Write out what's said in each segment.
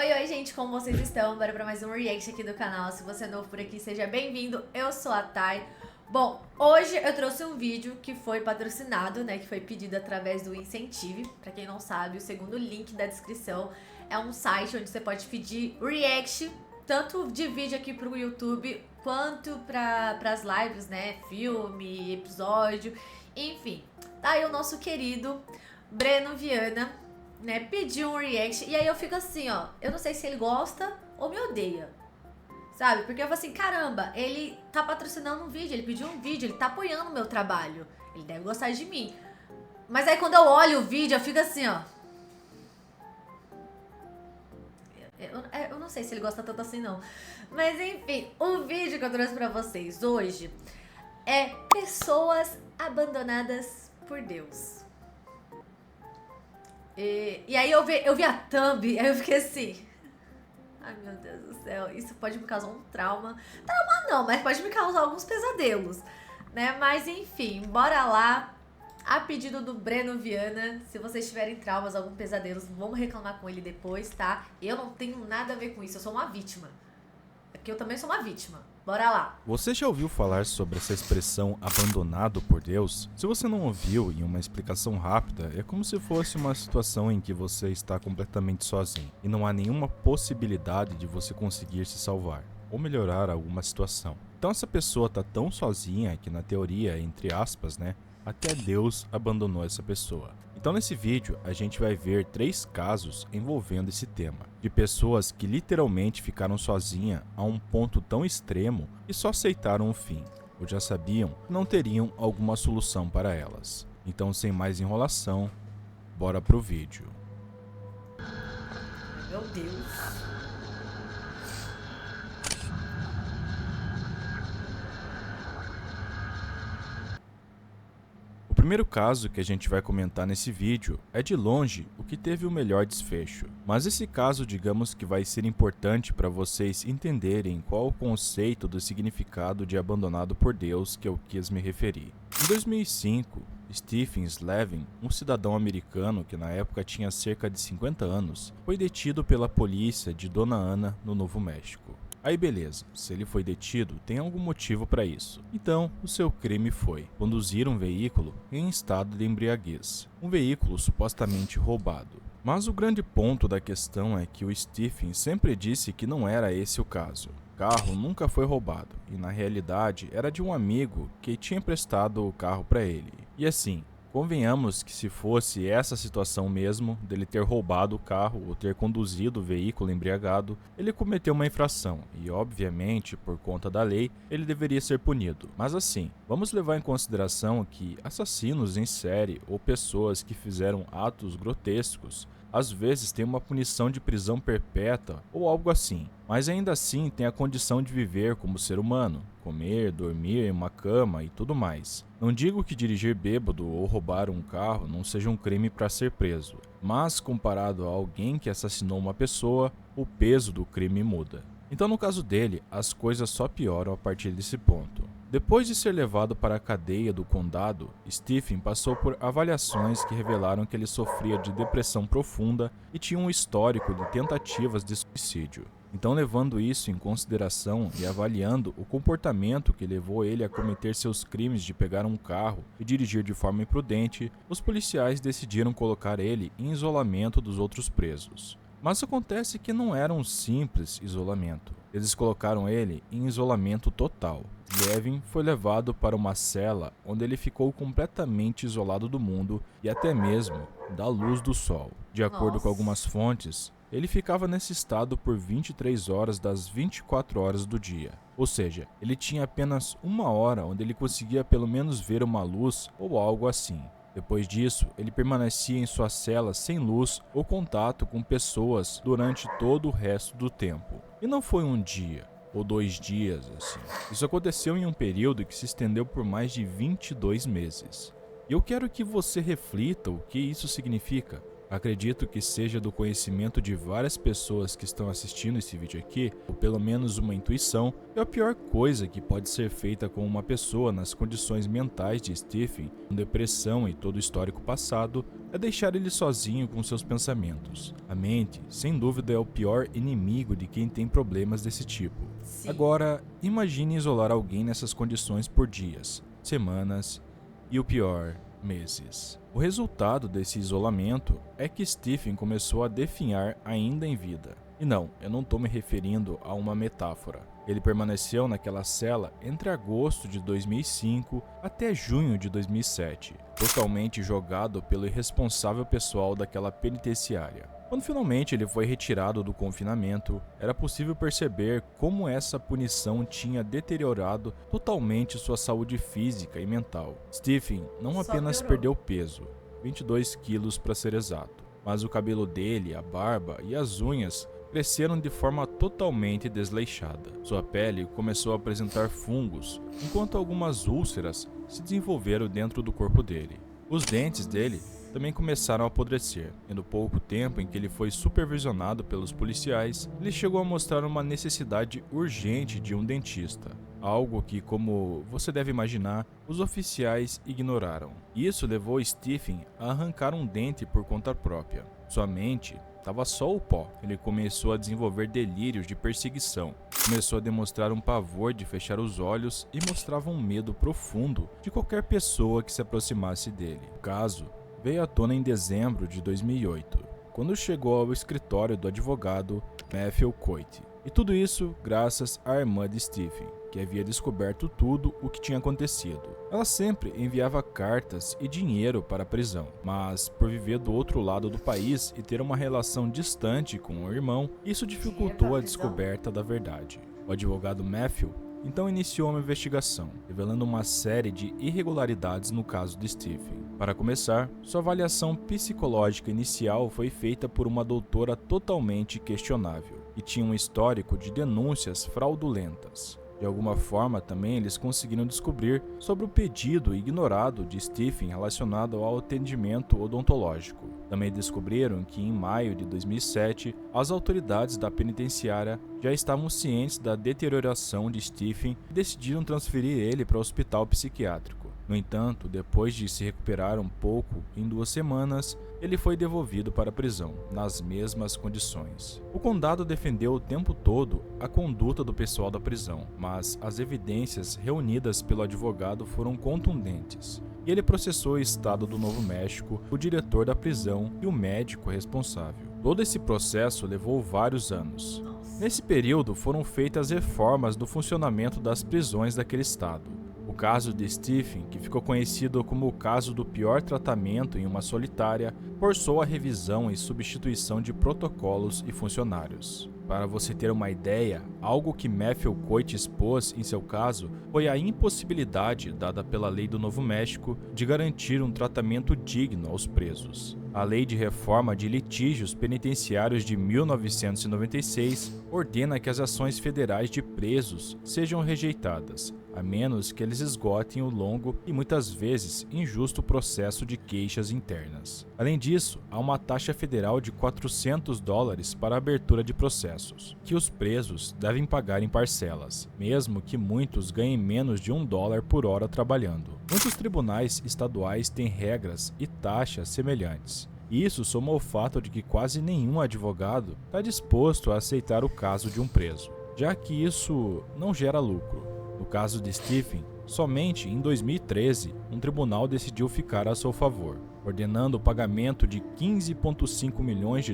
Oi, gente, como vocês estão? Bora pra mais um react aqui do canal. Se você é novo por aqui, seja bem-vindo. Eu sou a Thay. Bom, hoje eu trouxe um vídeo que foi patrocinado, né, que foi pedido através do Incentive. Pra quem não sabe, o segundo link da descrição é um site onde você pode pedir react, tanto de vídeo aqui pro YouTube, quanto pras lives, né, filme, episódio, enfim. Tá aí o nosso querido Breno Viana, né, pediu um react, e aí eu fico assim, ó, eu não sei se ele gosta ou me odeia, sabe? Porque eu falo assim, caramba, ele tá patrocinando um vídeo, ele pediu um vídeo, ele tá apoiando o meu trabalho, ele deve gostar de mim. Mas aí quando eu olho o vídeo, eu fico assim, ó. Eu não sei se ele gosta tanto assim, não. Mas enfim, o vídeo que eu trouxe pra vocês hoje é pessoas abandonadas por Deus. E aí eu vi a thumb, aí eu fiquei assim. Ai, meu Deus do céu, isso pode me causar um trauma. Trauma não, mas pode me causar alguns pesadelos, né? Mas enfim, bora lá. A pedido do Breno Viana, se vocês tiverem traumas, algum pesadelos, vamos reclamar com ele depois, tá? Eu não tenho nada a ver com isso, eu sou uma vítima. É porque eu também sou uma vítima. Bora lá. Você já ouviu falar sobre essa expressão abandonado por Deus? Se você não ouviu, em uma explicação rápida, é como se fosse uma situação em que você está completamente sozinho e não há nenhuma possibilidade de você conseguir se salvar ou melhorar alguma situação. Então essa pessoa está tão sozinha que, na teoria, entre aspas, né, até Deus abandonou essa pessoa. Então nesse vídeo a gente vai ver 3 casos envolvendo esse tema, de pessoas que literalmente ficaram sozinhas a um ponto tão extremo que só aceitaram o fim, ou já sabiam que não teriam alguma solução para elas. Então, sem mais enrolação, bora pro vídeo. Meu Deus. O primeiro caso que a gente vai comentar nesse vídeo é de longe o que teve o melhor desfecho, mas esse caso digamos que vai ser importante para vocês entenderem qual o conceito do significado de abandonado por Deus que eu quis me referir. Em 2005, Stephen Slevin, um cidadão americano que na época tinha cerca de 50 anos, foi detido pela polícia de Dona Ana, no Novo México. Aí beleza, se ele foi detido, tem algum motivo para isso. Então, o seu crime foi conduzir um veículo em estado de embriaguez. Um veículo supostamente roubado. Mas o grande ponto da questão é que o Stephen sempre disse que não era esse o caso. O carro nunca foi roubado e na realidade era de um amigo que tinha emprestado o carro para ele. E assim, convenhamos que se fosse essa situação mesmo, dele ter roubado o carro ou ter conduzido o veículo embriagado, ele cometeu uma infração e, obviamente, por conta da lei, ele deveria ser punido. Mas assim, vamos levar em consideração que assassinos em série ou pessoas que fizeram atos grotescos às vezes tem uma punição de prisão perpétua ou algo assim, mas ainda assim tem a condição de viver como ser humano, comer, dormir em uma cama e tudo mais. Não digo que dirigir bêbado ou roubar um carro não seja um crime para ser preso, mas comparado a alguém que assassinou uma pessoa, o peso do crime muda. Então no caso dele, as coisas só pioram a partir desse ponto. Depois de ser levado para a cadeia do condado, Stephen passou por avaliações que revelaram que ele sofria de depressão profunda e tinha um histórico de tentativas de suicídio. Então, levando isso em consideração e avaliando o comportamento que levou ele a cometer seus crimes de pegar um carro e dirigir de forma imprudente, os policiais decidiram colocar ele em isolamento dos outros presos. Mas acontece que não era um simples isolamento. Eles colocaram ele em isolamento total. Slevin foi levado para uma cela onde ele ficou completamente isolado do mundo e até mesmo da luz do sol. De acordo com algumas fontes, ele ficava nesse estado por 23 horas das 24 horas do dia. Ou seja, ele tinha apenas uma hora onde ele conseguia pelo menos ver uma luz ou algo assim. Depois disso, ele permanecia em sua cela sem luz ou contato com pessoas durante todo o resto do tempo. E não foi um dia ou 2 dias assim. Isso aconteceu em um período que se estendeu por mais de 22 meses. E eu quero que você reflita o que isso significa. Acredito que seja do conhecimento de várias pessoas que estão assistindo esse vídeo aqui, ou pelo menos uma intuição, que a pior coisa que pode ser feita com uma pessoa nas condições mentais de Stephen, com depressão e todo o histórico passado, é deixar ele sozinho com seus pensamentos. A mente, sem dúvida, é o pior inimigo de quem tem problemas desse tipo. Sim. Agora, imagine isolar alguém nessas condições por dias, semanas e o pior, meses. O resultado desse isolamento é que Stephen começou a definhar ainda em vida. E não, eu não estou me referindo a uma metáfora. Ele permaneceu naquela cela entre agosto de 2005 até junho de 2007, totalmente jogado pelo irresponsável pessoal daquela penitenciária. Quando finalmente ele foi retirado do confinamento, era possível perceber como essa punição tinha deteriorado totalmente sua saúde física e mental. Stephen não Só apenas piorou. perdeu peso, 22 quilos para ser exato, mas o cabelo dele, a barba e as unhas cresceram de forma totalmente desleixada. Sua pele começou a apresentar fungos, enquanto algumas úlceras se desenvolveram dentro do corpo dele. Os dentes dele também começaram a apodrecer, e no pouco tempo em que ele foi supervisionado pelos policiais, ele chegou a mostrar uma necessidade urgente de um dentista, algo que, como você deve imaginar, os oficiais ignoraram. Isso levou Stephen a arrancar um dente por conta própria. Sua mente estava só o pó. Ele começou a desenvolver delírios de perseguição, começou a demonstrar um pavor de fechar os olhos e mostrava um medo profundo de qualquer pessoa que se aproximasse dele. O caso veio à tona em dezembro de 2008, quando chegou ao escritório do advogado Matthew Coit. E tudo isso graças à irmã de Stephen, que havia descoberto tudo o que tinha acontecido. Ela sempre enviava cartas e dinheiro para a prisão, mas por viver do outro lado do país e ter uma relação distante com o irmão, isso dificultou a descoberta da verdade. O advogado Matthew então iniciou uma investigação, revelando uma série de irregularidades no caso de Stephen. Para começar, sua avaliação psicológica inicial foi feita por uma doutora totalmente questionável e tinha um histórico de denúncias fraudulentas. De alguma forma, também eles conseguiram descobrir sobre o pedido ignorado de Stephen relacionado ao atendimento odontológico. Também descobriram que, em maio de 2007, as autoridades da penitenciária já estavam cientes da deterioração de Stephen e decidiram transferir ele para o hospital psiquiátrico. No entanto, depois de se recuperar um pouco em 2 semanas, ele foi devolvido para a prisão, nas mesmas condições. O condado defendeu o tempo todo a conduta do pessoal da prisão, mas as evidências reunidas pelo advogado foram contundentes, e ele processou o estado do Novo México, o diretor da prisão e o médico responsável. Todo esse processo levou vários anos. Nesse período foram feitas reformas no funcionamento das prisões daquele estado. O caso de Stephen, que ficou conhecido como o caso do pior tratamento em uma solitária, forçou a revisão e substituição de protocolos e funcionários. Para você ter uma ideia, algo que Matthew Coit expôs em seu caso foi a impossibilidade dada pela lei do Novo México de garantir um tratamento digno aos presos. A Lei de Reforma de Litígios Penitenciários de 1996 ordena que as ações federais de presos sejam rejeitadas, a menos que eles esgotem o longo e muitas vezes injusto processo de queixas internas. Além disso, há uma taxa federal de $400 para a abertura de processos, que os presos devem pagar em parcelas, mesmo que muitos ganhem menos de $1 por hora trabalhando. Muitos tribunais estaduais têm regras e taxas semelhantes. Isso soma ao fato de que quase nenhum advogado está disposto a aceitar o caso de um preso, já que isso não gera lucro. No caso de Stephen, somente em 2013, um tribunal decidiu ficar a seu favor, ordenando o pagamento de $15,5 milhões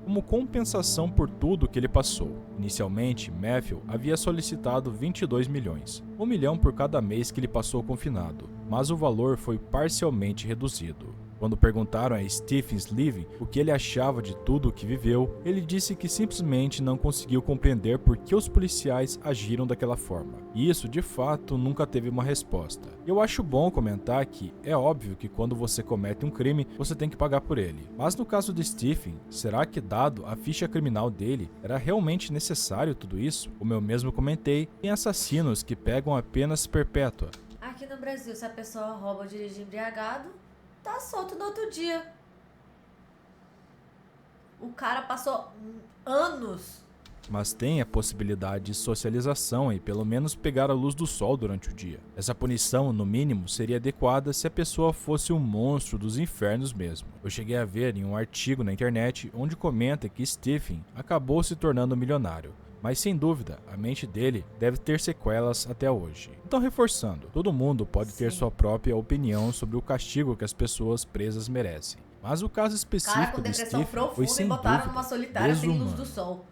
como compensação por tudo que ele passou. Inicialmente, Matthew havia solicitado 22 milhões, 1 milhão por cada mês que ele passou confinado, mas o valor foi parcialmente reduzido. Quando perguntaram a Stephen Living o que ele achava de tudo o que viveu, ele disse que simplesmente não conseguiu compreender por que os policiais agiram daquela forma. E isso, de fato, nunca teve uma resposta. Eu acho bom comentar que é óbvio que quando você comete um crime, você tem que pagar por ele. Mas no caso de Stephen, será que dado a ficha criminal dele, era realmente necessário tudo isso? Como eu mesmo comentei, tem assassinos que pegam apenas perpétua. Aqui no Brasil, se a pessoa rouba ou dirige embriagado, tá solto no outro dia. O cara passou anos. Mas tem a possibilidade de socialização e pelo menos pegar a luz do sol durante o dia. Essa punição, no mínimo, seria adequada se a pessoa fosse um monstro dos infernos mesmo. Eu cheguei a ver em um artigo na internet onde comenta que Stephen acabou se tornando milionário. Mas sem dúvida, a mente dele deve ter sequelas até hoje. Então, reforçando, todo mundo pode ter sua própria opinião sobre o castigo que as pessoas presas merecem. Mas o caso específico Cara com do depressão Stephen foi profunda sem e botaram dúvida numa solitária sem luz do desumano. sol.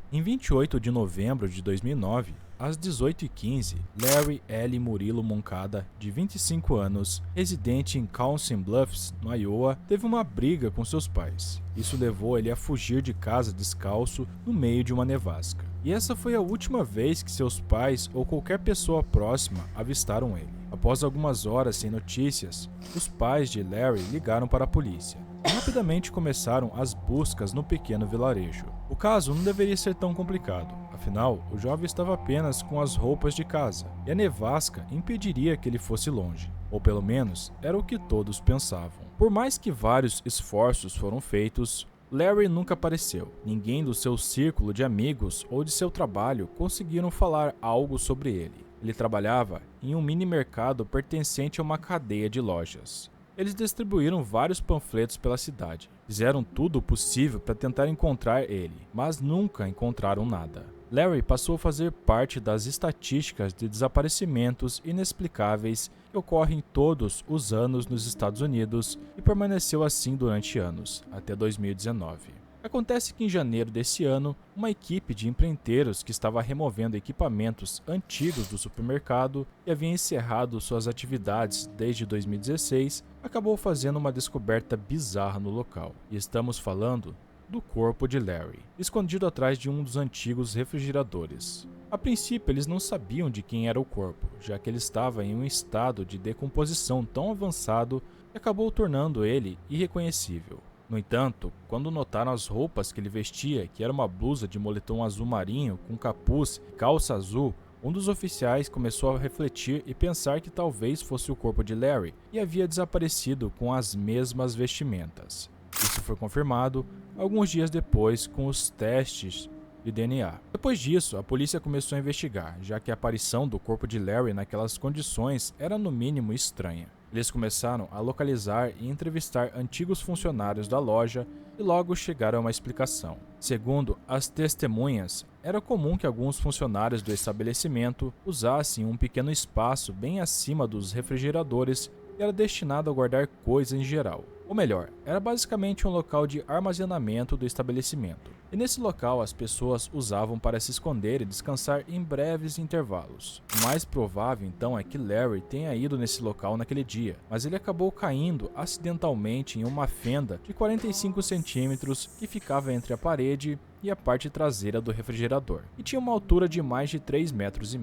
Em 28 de novembro de 2009, às 18h15, Larry L. Murilo Moncada, de 25 anos, residente em Council Bluffs, no Iowa, teve uma briga com seus pais. Isso levou ele a fugir de casa descalço no meio de uma nevasca. E essa foi a última vez que seus pais ou qualquer pessoa próxima avistaram ele. Após algumas horas sem notícias, os pais de Larry ligaram para a polícia. E rapidamente começaram as buscas no pequeno vilarejo. O caso não deveria ser tão complicado, afinal, o jovem estava apenas com as roupas de casa, e a nevasca impediria que ele fosse longe, ou pelo menos era o que todos pensavam. Por mais que vários esforços foram feitos, Larry nunca apareceu. Ninguém do seu círculo de amigos ou de seu trabalho conseguiram falar algo sobre ele. Ele trabalhava em um mini mercado pertencente a uma cadeia de lojas. Eles distribuíram vários panfletos pela cidade. Fizeram tudo o possível para tentar encontrar ele, mas nunca encontraram nada. Larry passou a fazer parte das estatísticas de desaparecimentos inexplicáveis que ocorrem todos os anos nos Estados Unidos e permaneceu assim durante anos, até 2019. Acontece que em janeiro desse ano, uma equipe de empreiteiros que estava removendo equipamentos antigos do supermercado e havia encerrado suas atividades desde 2016, acabou fazendo uma descoberta bizarra no local. E estamos falando do corpo de Larry, escondido atrás de um dos antigos refrigeradores. A princípio, eles não sabiam de quem era o corpo, já que ele estava em um estado de decomposição tão avançado que acabou tornando ele irreconhecível. No entanto, quando notaram as roupas que ele vestia, que era uma blusa de moletom azul marinho com capuz e calça azul, um dos oficiais começou a refletir e pensar que talvez fosse o corpo de Larry e havia desaparecido com as mesmas vestimentas. Isso foi confirmado alguns dias depois com os testes de DNA. Depois disso, a polícia começou a investigar, já que a aparição do corpo de Larry naquelas condições era no mínimo estranha. Eles começaram a localizar e entrevistar antigos funcionários da loja e logo chegaram a uma explicação. Segundo as testemunhas, era comum que alguns funcionários do estabelecimento usassem um pequeno espaço bem acima dos refrigeradores e era destinado a guardar coisas em geral. Ou melhor, era basicamente um local de armazenamento do estabelecimento. E nesse local as pessoas usavam para se esconder e descansar em breves intervalos. O mais provável então é que Larry tenha ido nesse local naquele dia, mas ele acabou caindo acidentalmente em uma fenda de 45 centímetros que ficava entre a parede e a parte traseira do refrigerador, e tinha uma altura de mais de 3,5 metros.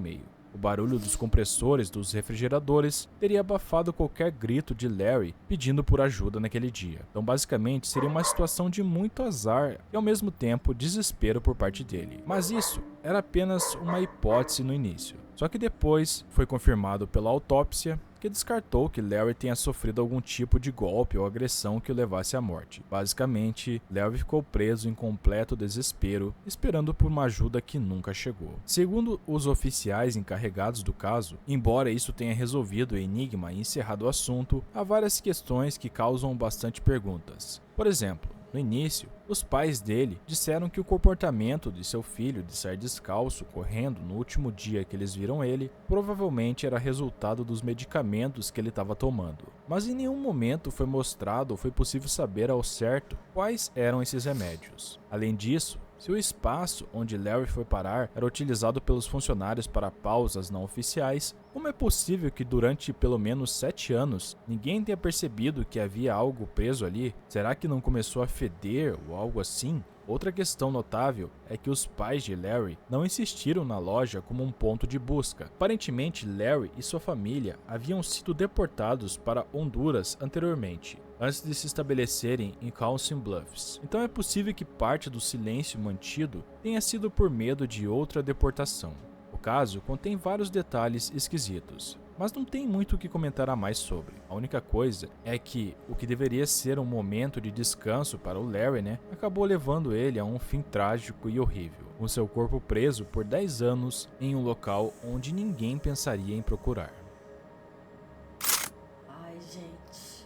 O barulho dos compressores dos refrigeradores teria abafado qualquer grito de Larry pedindo por ajuda naquele dia. Então, basicamente, seria uma situação de muito azar e, ao mesmo tempo, desespero por parte dele. Mas isso era apenas uma hipótese no início. Só que depois foi confirmado pela autópsia que descartou que Larry tenha sofrido algum tipo de golpe ou agressão que o levasse à morte. Basicamente, Larry ficou preso em completo desespero, esperando por uma ajuda que nunca chegou. Segundo os oficiais encarregados do caso, embora isso tenha resolvido o enigma e encerrado o assunto, há várias questões que causam bastante perguntas. Por exemplo, no início, os pais dele disseram que o comportamento de seu filho de sair descalço correndo no último dia que eles viram ele provavelmente era resultado dos medicamentos que ele estava tomando. Mas em nenhum momento foi mostrado ou foi possível saber ao certo quais eram esses remédios. Além disso, se o espaço onde Larry foi parar era utilizado pelos funcionários para pausas não oficiais, como é possível que durante pelo menos 7 anos ninguém tenha percebido que havia algo preso ali? Será que não começou a feder ou algo assim? Outra questão notável é que os pais de Larry não insistiram na loja como um ponto de busca. Aparentemente, Larry e sua família haviam sido deportados para Honduras anteriormente, antes de se estabelecerem em Council Bluffs. Então é possível que parte do silêncio mantido tenha sido por medo de outra deportação. O caso contém vários detalhes esquisitos. mas não tem muito o que comentar a mais sobre. A única coisa é que o que deveria ser um momento de descanso para o Larry, né, acabou levando ele a um fim trágico e horrível, com seu corpo preso por 10 anos em um local onde ninguém pensaria em procurar. Ai, gente.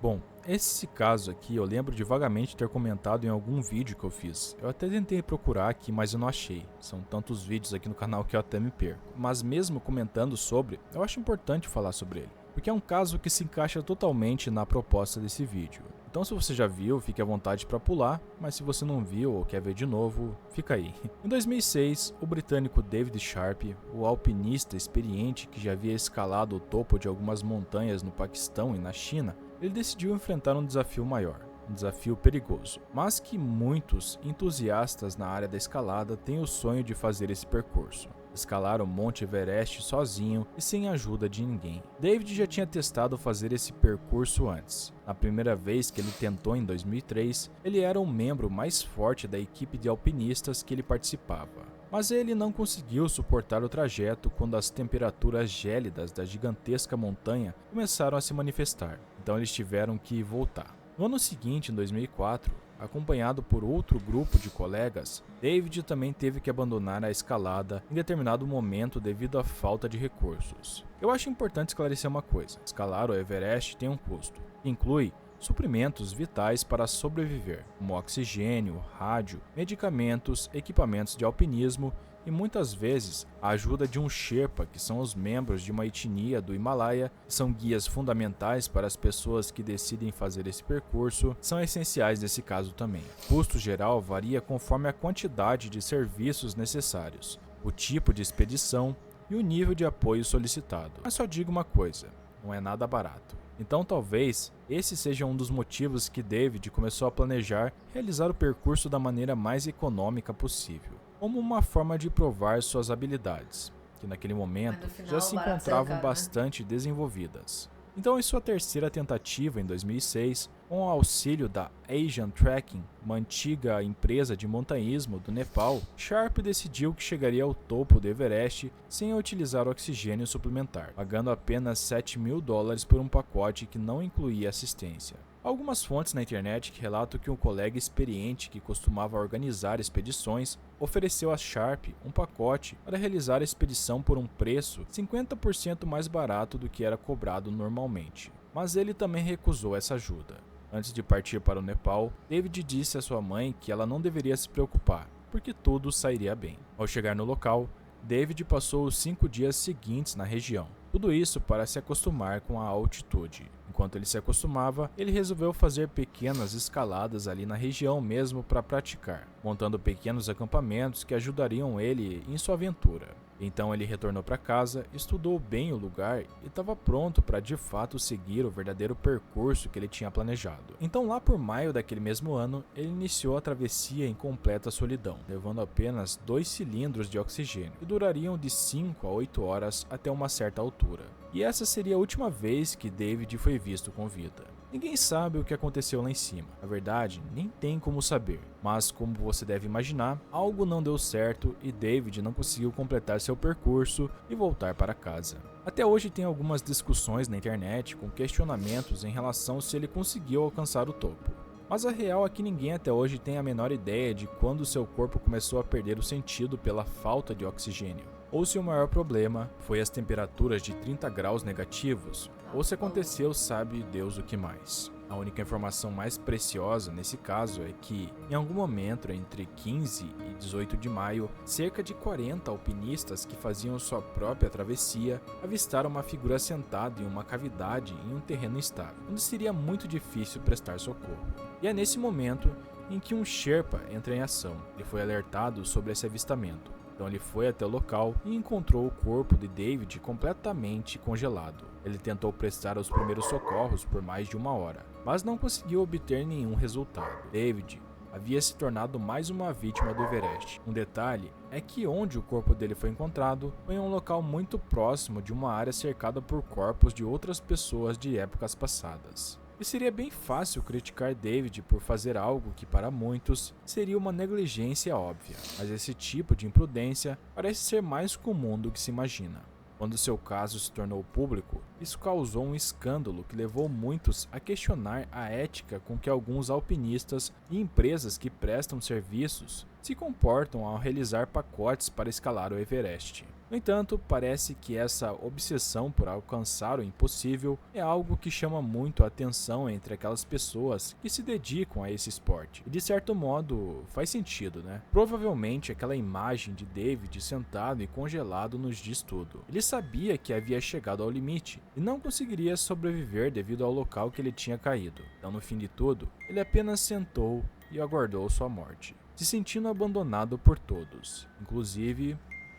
Bom, esse caso aqui eu lembro de vagamente ter comentado em algum vídeo que eu fiz. Eu até tentei procurar aqui, mas eu não achei. São tantos vídeos aqui no canal que eu até me perco. Mas mesmo comentando sobre, eu acho importante falar sobre ele, porque é um caso que se encaixa totalmente na proposta desse vídeo. Então se você já viu, fique à vontade para pular, mas se você não viu ou quer ver de novo, fica aí. Em 2006, o britânico David Sharp, o alpinista experiente que já havia escalado o topo de algumas montanhas no Paquistão e na China, ele decidiu enfrentar um desafio maior, um desafio perigoso, mas que muitos entusiastas na área da escalada têm o sonho de fazer esse percurso. Escalar o Monte Everest sozinho e sem a ajuda de ninguém. David já tinha testado fazer esse percurso antes. Na primeira vez que ele tentou em 2003, ele era o membro mais forte da equipe de alpinistas que ele participava. Mas ele não conseguiu suportar o trajeto quando as temperaturas gélidas da gigantesca montanha começaram a se manifestar. Então eles tiveram que voltar. No ano seguinte, em 2004, acompanhado por outro grupo de colegas, David também teve que abandonar a escalada em determinado momento devido à falta de recursos. Eu acho importante esclarecer uma coisa: escalar o Everest tem um custo, que inclui suprimentos vitais para sobreviver, como oxigênio, rádio, medicamentos, equipamentos de alpinismo e muitas vezes a ajuda de um Sherpa, que são os membros de uma etnia do Himalaia, que são guias fundamentais para as pessoas que decidem fazer esse percurso, são essenciais nesse caso também. O custo geral varia conforme a quantidade de serviços necessários, o tipo de expedição e o nível de apoio solicitado. Mas só digo uma coisa: não é nada barato. Então talvez esse seja um dos motivos que David começou a planejar realizar o percurso da maneira mais econômica possível, como uma forma de provar suas habilidades, que naquele momento já se encontravam bastante desenvolvidas. Então, em sua terceira tentativa, em 2006, com o auxílio da Asian Trekking, uma antiga empresa de montanhismo do Nepal, Sharp decidiu que chegaria ao topo do Everest sem utilizar oxigênio suplementar, pagando apenas $7.000 por um pacote que não incluía assistência. Algumas fontes na internet que relatam que um colega experiente que costumava organizar expedições ofereceu a Sharp um pacote para realizar a expedição por um preço 50% mais barato do que era cobrado normalmente, mas ele também recusou essa ajuda. Antes de partir para o Nepal, David disse à sua mãe que ela não deveria se preocupar, porque tudo sairia bem. Ao chegar no local, David passou os 5 dias seguintes na região, tudo isso para se acostumar com a altitude. Enquanto ele se acostumava, ele resolveu fazer pequenas escaladas ali na região mesmo para praticar, montando pequenos acampamentos que ajudariam ele em sua aventura. Então ele retornou para casa, estudou bem o lugar e estava pronto para de fato seguir o verdadeiro percurso que ele tinha planejado. Então lá por maio daquele mesmo ano, ele iniciou a travessia em completa solidão, levando apenas 2 cilindros de oxigênio, que durariam de 5 a 8 horas até uma certa altura. E essa seria a última vez que David foi visto com vida. Ninguém sabe o que aconteceu lá em cima. Na verdade, nem tem como saber. Mas, como você deve imaginar, algo não deu certo e David não conseguiu completar seu percurso e voltar para casa. Até hoje tem algumas discussões na internet com questionamentos em relação se ele conseguiu alcançar o topo. Mas a real é que ninguém até hoje tem a menor ideia de quando seu corpo começou a perder o sentido pela falta de oxigênio, ou se o maior problema foi as temperaturas de 30 graus negativos, ou se aconteceu sabe Deus o que mais. A única informação mais preciosa nesse caso é que, em algum momento entre 15 e 18 de maio, cerca de 40 alpinistas que faziam sua própria travessia avistaram uma figura sentada em uma cavidade em um terreno instável, onde seria muito difícil prestar socorro. E é nesse momento em que um Sherpa entra em ação. Ele foi alertado sobre esse avistamento. Então ele foi até o local e encontrou o corpo de David completamente congelado. Ele tentou prestar os primeiros socorros por mais de 1 hora, mas não conseguiu obter nenhum resultado. David havia se tornado mais uma vítima do Everest. Um detalhe é que onde o corpo dele foi encontrado foi em um local muito próximo de uma área cercada por corpos de outras pessoas de épocas passadas. E seria bem fácil criticar David por fazer algo que para muitos seria uma negligência óbvia, mas esse tipo de imprudência parece ser mais comum do que se imagina. Quando seu caso se tornou público, isso causou um escândalo que levou muitos a questionar a ética com que alguns alpinistas e empresas que prestam serviços se comportam ao realizar pacotes para escalar o Everest. No entanto, parece que essa obsessão por alcançar o impossível é algo que chama muito a atenção entre aquelas pessoas que se dedicam a esse esporte. E de certo modo, faz sentido, né? Provavelmente aquela imagem de David sentado e congelado nos diz tudo. Ele sabia que havia chegado ao limite e não conseguiria sobreviver devido ao local que ele tinha caído. Então, no fim de tudo, ele apenas sentou e aguardou sua morte, se sentindo abandonado por todos, inclusive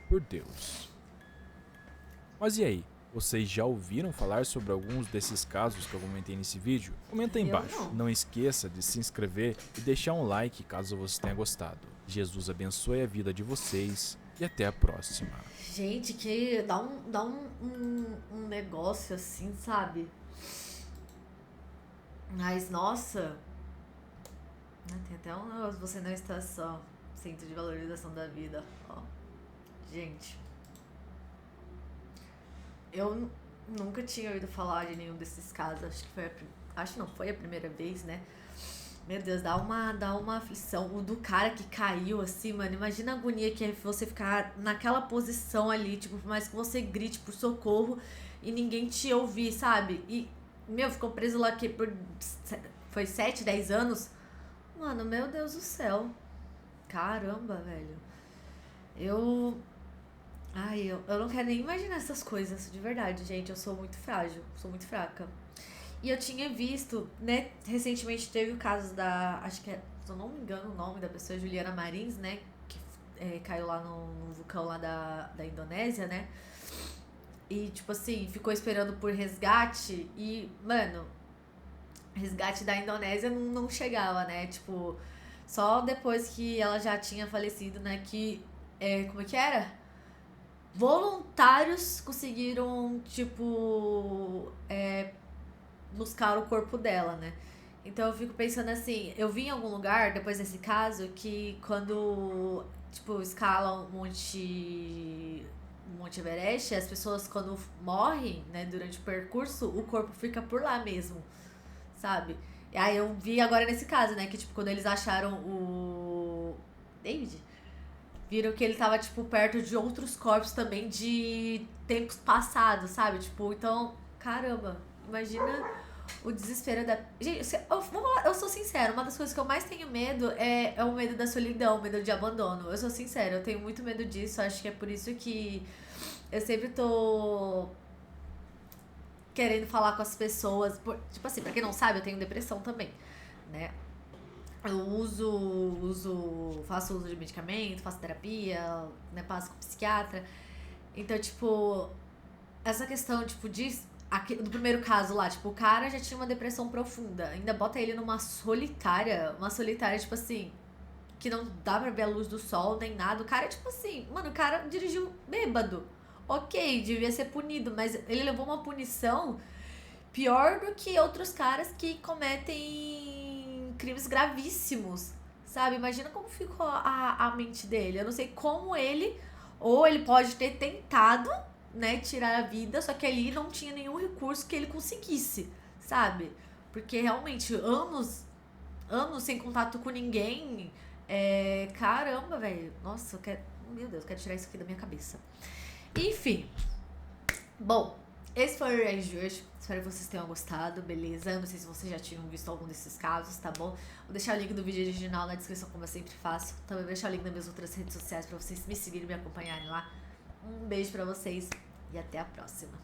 por Deus. Mas e aí? Vocês já ouviram falar sobre alguns desses casos que eu comentei nesse vídeo? Comenta aí embaixo. Não esqueça de se inscrever e deixar um like caso você tenha gostado. Jesus abençoe a vida de vocês e até a próxima. Gente, que dá um negócio assim, sabe? Mas, nossa... Tem até um negócio, você não está só. Centro de valorização da vida, ó. Gente, eu nunca tinha ouvido falar de nenhum desses casos. Acho que foi a primeira vez, né? Meu Deus, dá uma aflição. O do cara que caiu assim, mano, imagina a agonia que é você ficar naquela posição ali, tipo, por mais que você grite por socorro e ninguém te ouvir, sabe? E, ficou preso lá aqui por 7, 10 anos. Mano, meu Deus do céu. Caramba, velho. Eu não quero nem imaginar essas coisas, de verdade, gente. Eu sou muito frágil, sou muito fraca. E eu tinha visto, né, recentemente teve o caso acho que se eu não me engano o nome da pessoa é Juliana Marins, né, que caiu lá no vulcão lá da Indonésia, né. E, tipo assim, ficou esperando por resgate e, mano, resgate da Indonésia não chegava, né, tipo, só depois que ela já tinha falecido, né, que, como é que era? Voluntários conseguiram, tipo, buscar o corpo dela, né? Então eu fico pensando assim, eu vi em algum lugar, depois desse caso, que quando, tipo, escalam Monte Everest, as pessoas quando morrem, né, durante o percurso, o corpo fica por lá mesmo, sabe? E aí eu vi agora nesse caso, né, que tipo, quando eles acharam o David, viram que ele tava, tipo, perto de outros corpos também de tempos passados, sabe? Tipo, então, caramba, imagina o desespero da... Gente, eu sou sincera, uma das coisas que eu mais tenho medo é o medo da solidão, o medo de abandono. Eu sou sincera, eu tenho muito medo disso, acho que é por isso que eu sempre tô querendo falar com as pessoas. Tipo assim, pra quem não sabe, eu tenho depressão também, né? Eu faço uso de medicamento, faço terapia, né, passo com psiquiatra. Então, tipo, essa questão, tipo, do primeiro caso lá, tipo, o cara já tinha uma depressão profunda, ainda bota ele numa solitária, tipo assim, que não dá pra ver a luz do sol nem nada. O cara, tipo assim, mano, o cara dirigiu bêbado. Ok, devia ser punido, mas ele levou uma punição pior do que outros caras que cometem crimes gravíssimos, sabe? Imagina como ficou a mente dele. Eu não sei como ou ele pode ter tentado, né, tirar a vida, só que ali não tinha nenhum recurso que ele conseguisse, sabe? Porque realmente, anos sem contato com ninguém, caramba, velho. Nossa, meu Deus, eu quero tirar isso aqui da minha cabeça. Enfim, bom, esse foi o React de hoje. Espero que vocês tenham gostado, beleza? Eu não sei se vocês já tinham visto algum desses casos, tá bom? Vou deixar o link do vídeo original na descrição, como eu sempre faço. Também vou deixar o link nas minhas outras redes sociais pra vocês me seguirem e me acompanharem lá. Um beijo pra vocês e até a próxima.